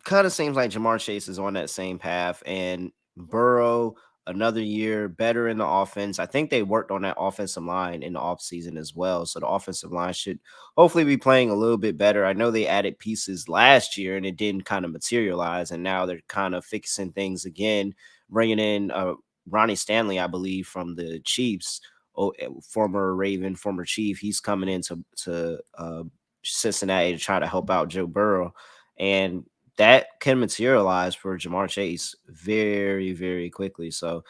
Kind of seems like Jamar Chase is on that same path, and Burrow another year better in the offense. I think they worked on that offensive line in the offseason as well. So the offensive line should hopefully be playing a little bit better. I know they added pieces last year and it didn't kind of materialize, and now they're kind of fixing things again, bringing in Ronnie Stanley, I believe, from the Chiefs. Former Raven, former Chief. He's coming into Cincinnati to try to help out Joe Burrow, and that can materialize for Jamar Chase very, very quickly. So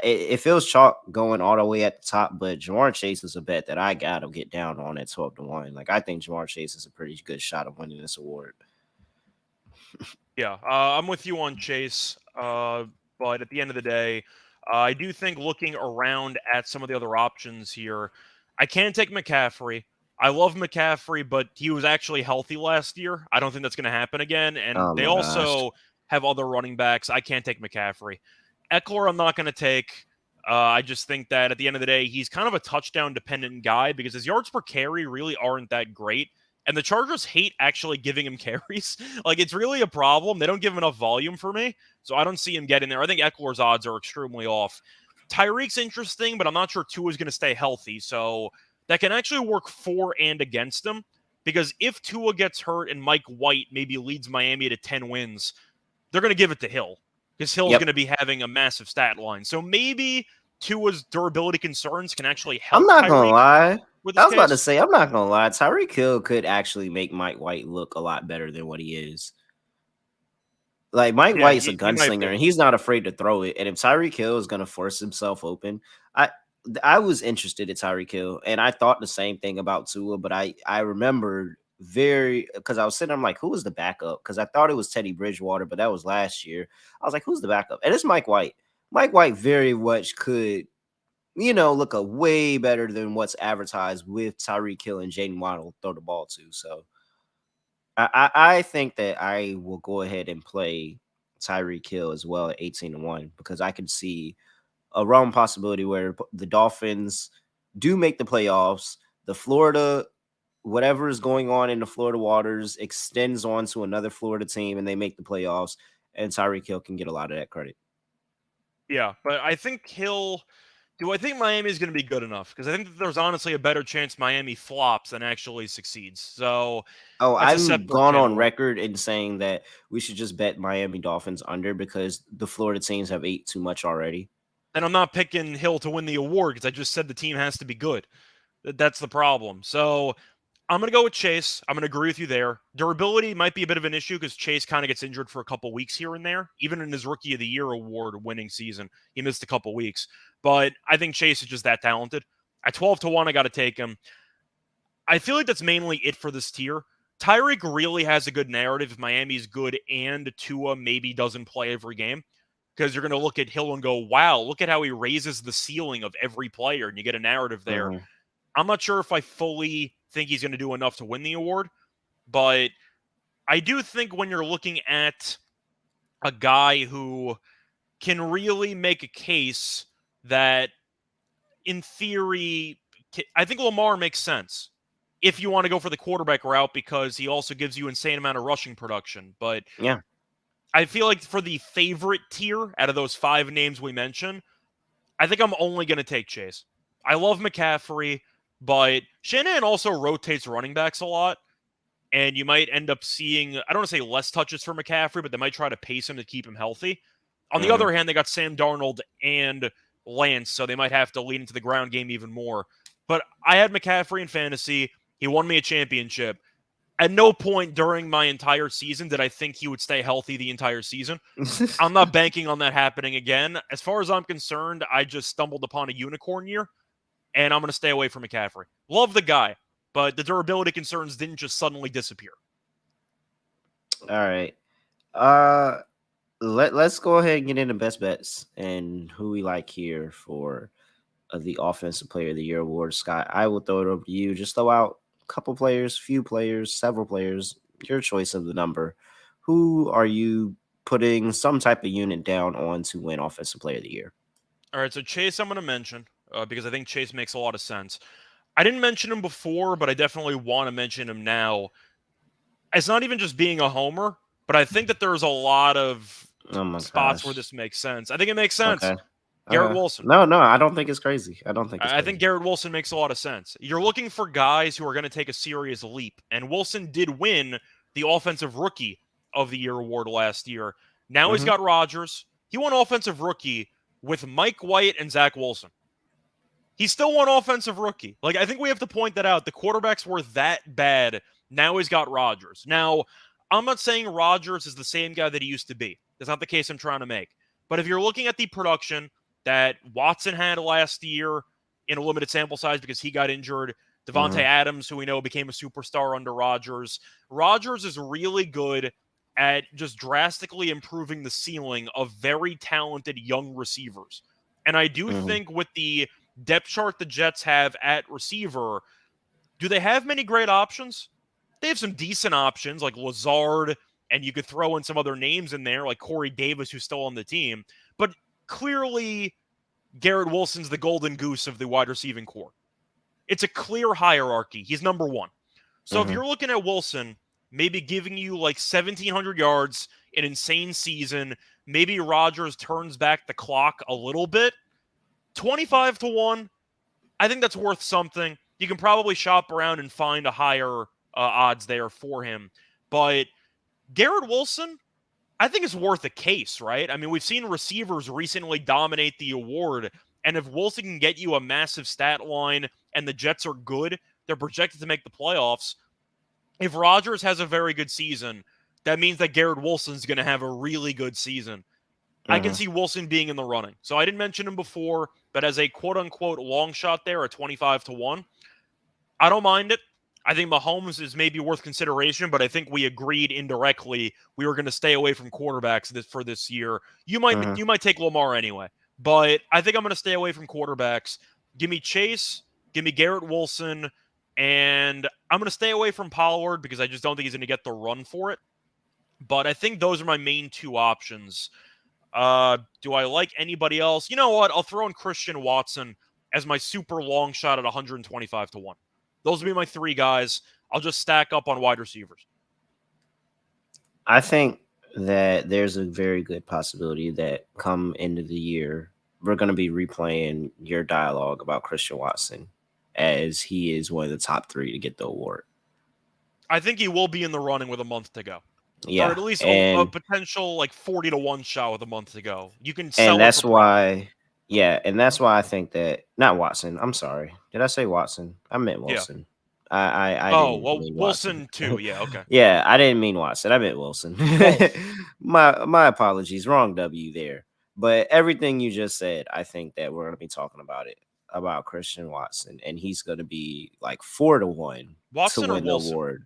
it feels chalk going all the way at the top, but Jamar Chase is a bet that I got to get down on at 12-1. Like, I think Jamar Chase is a pretty good shot of winning this award. Yeah, I'm with you on Chase. But at the end of the day, I do think looking around at some of the other options here, I can take McCaffrey. I love McCaffrey, but he was actually healthy last year. I don't think that's going to happen again. And Oh they my gosh. also have other running backs. I can't take McCaffrey. Eckler, I'm not going to take. I just think that at the end of the day, he's kind of a touchdown dependent guy because his yards per carry really aren't that great. And the Chargers hate actually giving him carries. Like, it's really a problem. They don't give him enough volume for me. So I don't see him getting there. I think Eckler's odds are extremely off. Tyreek's interesting, but I'm not sure Tua's going to stay healthy. So that can actually work for and against him. Because if Tua gets hurt and Mike White maybe leads Miami to 10 wins, they're going to give it to Hill. Because Hill's going Yep. to be having a massive stat line. So maybe Tua's durability concerns can actually I'm help not gonna Tyreek lie. with I his was about to case. say, I'm not gonna lie. Tyreek Hill could actually make Mike White look a lot better than what he is. Like, Mike Yeah, White's a he might gunslinger be. and he's not afraid to throw it. And if Tyreek Hill is gonna force himself open, I I was interested in Tyreek Hill and I thought the same thing about Tua, but I remembered very because I was sitting. I'm like, who was the backup? Because I thought it was Teddy Bridgewater, but that was last year. I was like, who's the backup? And it's Mike White. Mike White very much could, look a way better than what's advertised with Tyreek Hill and Jaden Waddle throw the ball to. So I think that I will go ahead and play Tyreek Hill as well at 18-1 because I can see a realm possibility where the Dolphins do make the playoffs. The Florida, whatever is going on in the Florida waters, extends on to another Florida team and they make the playoffs. And Tyreek Hill can get a lot of that credit. Yeah, but I think Hill. Do I think Miami is going to be good enough? Because I think that there's honestly a better chance Miami flops than actually succeeds. So Oh, that's a I've separate gone can of on worms. record in saying that we should just bet Miami Dolphins under because the Florida teams have ate too much already. And I'm not picking Hill to win the award because I just said the team has to be good. That's the problem. So I'm going to go with Chase. I'm going to agree with you there. Durability might be a bit of an issue because Chase kind of gets injured for a couple weeks here and there. Even in his Rookie of the Year award winning season, he missed a couple weeks. But I think Chase is just that talented. At 12-1, I got to take him. I feel like that's mainly it for this tier. Tyreek really has a good narrative if Miami's good and Tua maybe doesn't play every game. Because you're going to look at Hill and go, wow, look at how he raises the ceiling of every player. And you get a narrative there. Mhm. I'm not sure if I fully think he's going to do enough to win the award, but I do think when you're looking at a guy who can really make a case that, in theory, I think Lamar makes sense if you want to go for the quarterback route because he also gives you insane amount of rushing production. But Yeah. I feel like for the favorite tier out of those 5 names we mentioned, I think I'm only going to take Chase. I love McCaffrey, but Shanahan also rotates running backs a lot. And you might end up seeing, I don't want to say less touches for McCaffrey, but they might try to pace him to keep him healthy. On the Mhm. other hand, they got Sam Darnold and Lance, so they might have to lean into the ground game even more. But I had McCaffrey in fantasy. He won me a championship. At no point during my entire season did I think he would stay healthy the entire season. I'm not banking on that happening again. As far as I'm concerned, I just stumbled upon a unicorn year, and I'm going to stay away from McCaffrey. Love the guy, but the durability concerns didn't just suddenly disappear. All right. Uh let's go ahead and get into best bets and who we like here for the offensive player of the year award. Scott, I will throw it over to you. Just throw out a couple players, few players, several players, your choice of the number. Who are you putting some type of unit down on to win offensive player of the year? All right, so Chase, I'm going to mention because I think Chase makes a lot of sense. I didn't mention him before, but I definitely want to mention him now. It's not even just being a homer, but I think that there's a lot of Oh my spots where gosh. this makes sense. I think it makes sense. Okay. Garrett Wilson. No, no, I don't think it's crazy. I don't think it's I think crazy. Garrett Wilson makes a lot of sense. You're looking for guys who are going to take a serious leap, and Wilson did win the Offensive Rookie of the Year award last year. Now he's Hmm. got Rodgers. He won Offensive Rookie with Mike White and Zach Wilson. He still won Offensive Rookie. Like, I think we have to point that out. The quarterbacks were that bad. Now he's got Rodgers. Now, I'm not saying Rodgers is the same guy that he used to be. That's not the case I'm trying to make. But if you're looking at the production that Watson had last year in a limited sample size because he got injured, Devontae Hmm. Adams, who we know became a superstar under Rodgers, Rodgers is really good at just drastically improving the ceiling of very talented young receivers. And I do Hmm. think with the depth chart the Jets have at receiver, do they have many great options? They have some decent options like Lazard, and you could throw in some other names in there like Corey Davis, who's still on the team. But clearly, Garrett Wilson's the golden goose of the wide receiving core. It's a clear hierarchy. He's number one. So if Hmm. you're looking at Wilson, maybe giving you like 1,700 yards, an insane season, maybe Rodgers turns back the clock a little bit, 25-1, I think that's worth something. You can probably shop around and find a higher odds there for him. But Garrett Wilson, I think is worth a case, right? I mean, we've seen receivers recently dominate the award. And if Wilson can get you a massive stat line and the Jets are good, they're projected to make the playoffs. If Rodgers has a very good season, that means that Garrett Wilson's going to have a really good season. I can Hmm. see Wilson being in the running. So I didn't mention him before, but as a quote unquote long shot there at 25-1, I don't mind it. I think Mahomes is maybe worth consideration, but I think we agreed indirectly we were going to stay away from quarterbacks for this year. Mhm. You might take Lamar anyway, but I think I'm going to stay away from quarterbacks. Give me Chase, give me Garrett Wilson, and I'm going to stay away from Pollard because I just don't think he's going to get the run for it. But I think those are my main two options. Do I like anybody else? You know what? I'll throw in Christian Watson as my super long shot at 125 to 1. Those will be my three guys. I'll just stack up on wide receivers. I think that there's a very good possibility that come end of the year, we're going to be replaying your dialogue about Christian Watson as he is one of the top 3 to get the award. I think he will be in the running with a month to go. Or Yeah, at least a and potential like 40 to 1 shot with a month to go. You can and sell it for that's prop. why, yeah, and that's why I think that not Watson. I'm sorry, did I say Watson? I meant Yeah. Wilson. I Oh, didn't well, mean Watson. Wilson too. Yeah, okay. Yeah, I didn't mean Watson. I meant Wilson. Both. My apologies. Wrong W there. But everything you just said, I think that we're gonna be talking about it about Christian Watson, and he's gonna be like 4 to 1 to Watson or win the Wilson? award.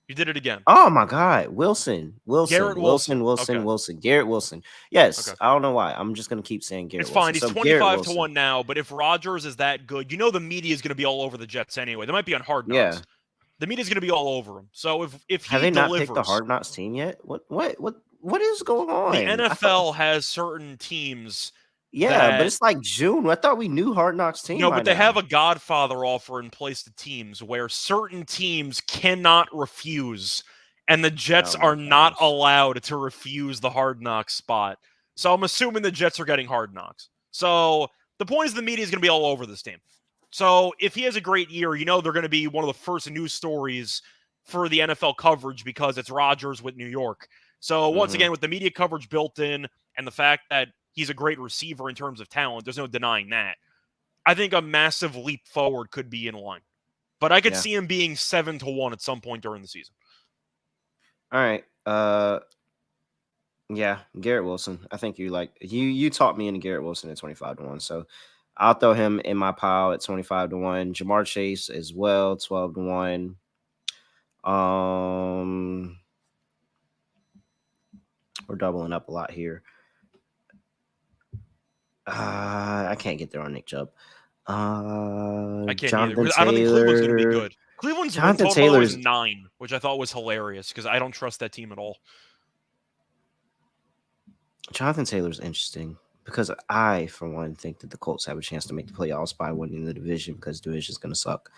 You did it again. Oh my God, Wilson, Wilson, Garrett Wilson. Wilson, Wilson, Okay. Wilson, Garrett Wilson. Yes, Okay. I don't know why. I'm just gonna keep saying It's Garrett fine. Wilson. He's So Garrett 25 to Wilson, 1 now, but if Rodgers is that good, the media is going to be all over the Jets anyway. They might be on Hard yeah. Knocks. The media is going to be all over him. So if Have he they not picked the delivers, Hard Knocks team yet? What is going the on? I thought, NFL has certain teams yeah, but that it's like June. I thought we knew Hard Knocks team no, by but they have now. a Godfather offer in place to teams where certain teams cannot refuse, and the Jets Oh my are not gosh. allowed to refuse the Hard Knocks spot. So I'm assuming the Jets are getting Hard Knocks. So the point is the media is going to be all over this team. So if he has a great year, they're going to be one of the first news stories for the NFL coverage because it's Rodgers with New York. So once Hmm. again, with the media coverage built in and the fact that he's a great receiver in terms of talent, there's no denying that. I think a massive leap forward could be in line. But I could Yeah. see him being 7 to 1 at some point during the season. All right. Yeah, Garrett Wilson. I think you taught me into Garrett Wilson at 25 to 1. So I'll throw him in my pile at 25 to 1. Jamar Chase as well, 12 to 1. Um, we're doubling up a lot here. I can't get there on Nick Chubb. I can't either. Jonathan I don't think Cleveland's going to be Taylor. good. Cleveland's win Jonathan total, by the way, is Taylor's 9, which I thought was hilarious because I don't trust that team at all. Jonathan Taylor's interesting because I, for one, think that the Colts have a chance to make the playoffs by winning the division because the division is going to suck.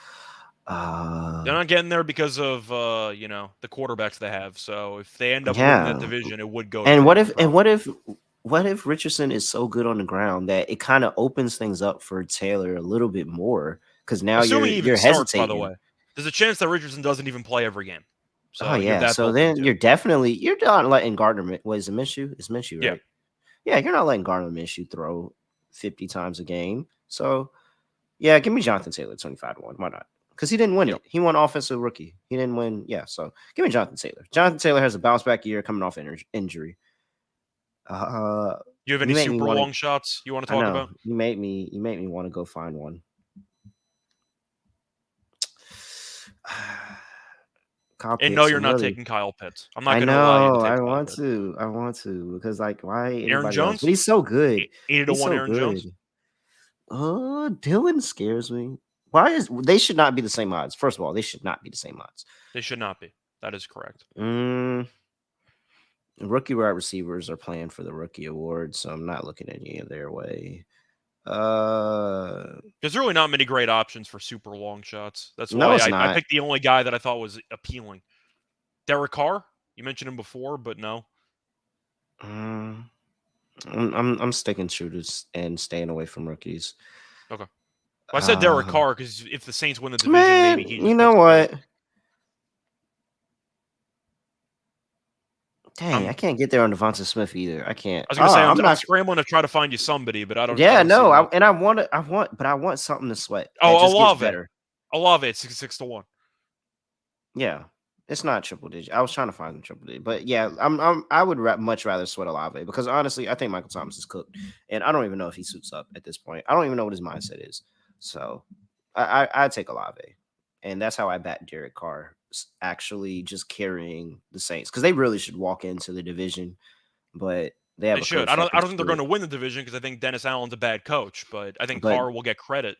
They're not getting there because of the quarterbacks they have. So if they end up winning that Yeah. division, it would go to And Taylor. what if Richardson is so good on the ground that it kind of opens things up for Taylor a little bit more because now Assuming he even you're starts, by the hesitating. way, there's a chance that Richardson doesn't even play every game. Oh So you have yeah. that So built in then too. you're not letting Gardner. What is it, Minshew? It's Minshew, Yeah. right? Yeah, you're not letting Gardner Minshew throw 50 times a game. So yeah, give me Jonathan Taylor 25 to 1. Why not? Because he didn't win Yep. it. He won offensive rookie. He didn't win. Yeah. So give me Jonathan Taylor. Jonathan Taylor has a bounce back year coming off injury. Do you have any You make me super want to. long shots you want to I talk know about? you made me want to go find one. Kyle And no, Pitts. you're I'm not really. taking Kyle Pitts. I'm not I going to allow you to know. take I Kyle want Pitts. to. I want to because like why Aaron anybody else? But Jones? he's so good. 80 to He's 1 so Aaron good. Jones? Dylan scares me. Why is they should not be the same odds? First of all, they should not be the same odds. They should not be. That is correct. Rookie wide receivers are playing for the rookie award, so I'm not looking any of their way. There's really not many great options for super long shots. That's No, why it's I not. picked the only guy that I thought was appealing. Derek Carr? You mentioned him before, but no. I'm sticking shooters and staying away from rookies. Okay. Well, I said Derek Carr because if the Saints win the division, Man, maybe he you just know takes what? credit. Dang, I can't get there on Devonta Smith either. I can't. I was gonna say I'm I'm not. scrambling to try to find you somebody, but I Yeah, don't see no. enough. I want something to sweat that Oh, just gets Olave. better. Olave at 6 to 1. Yeah, it's not triple digit. I was trying to find some triple digit, but yeah, I would much rather sweat Olave because honestly, I think Michael Thomas is cooked, and I don't even know if he suits up at this point. I don't even know what his mindset is. So, I take Olave. And that's how I bat Derek Carr actually just carrying the Saints because they really should walk into the division, but they have They a should. coach that I can don't think they're do going it. to win the division because I think Dennis Allen's a bad coach, but I think But Carr will get credit.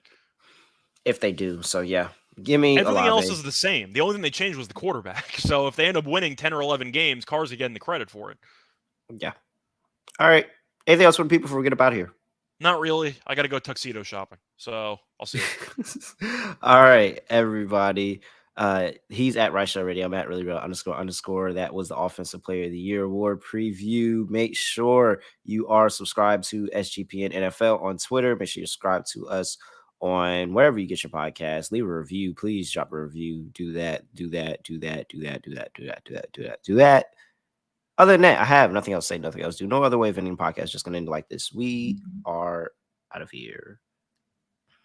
if they do, so yeah, give me Everything else Olave. is the same. The only thing they changed was the quarterback. So if they end up winning 10 or 11 games, Carr's getting the credit for it. Yeah. All right. Anything else for the people before we get up out of here? Not really. I got to go tuxedo shopping. So I'll see you. All right, everybody. He's at Right Show Radio. I'm at really real __. That was the Offensive Player of the Year award preview. Make sure you are subscribed to SGPN NFL on Twitter. Make sure you subscribe to us on wherever you get your podcast. Leave a review. Please drop a review. Do that. Do that. Do that. Do that. Do that. Do that. Do that. Do that. Do that. Other than that, I have nothing else to say, nothing else to do. No other way of ending the podcast. Just going to end like this. We are out of here.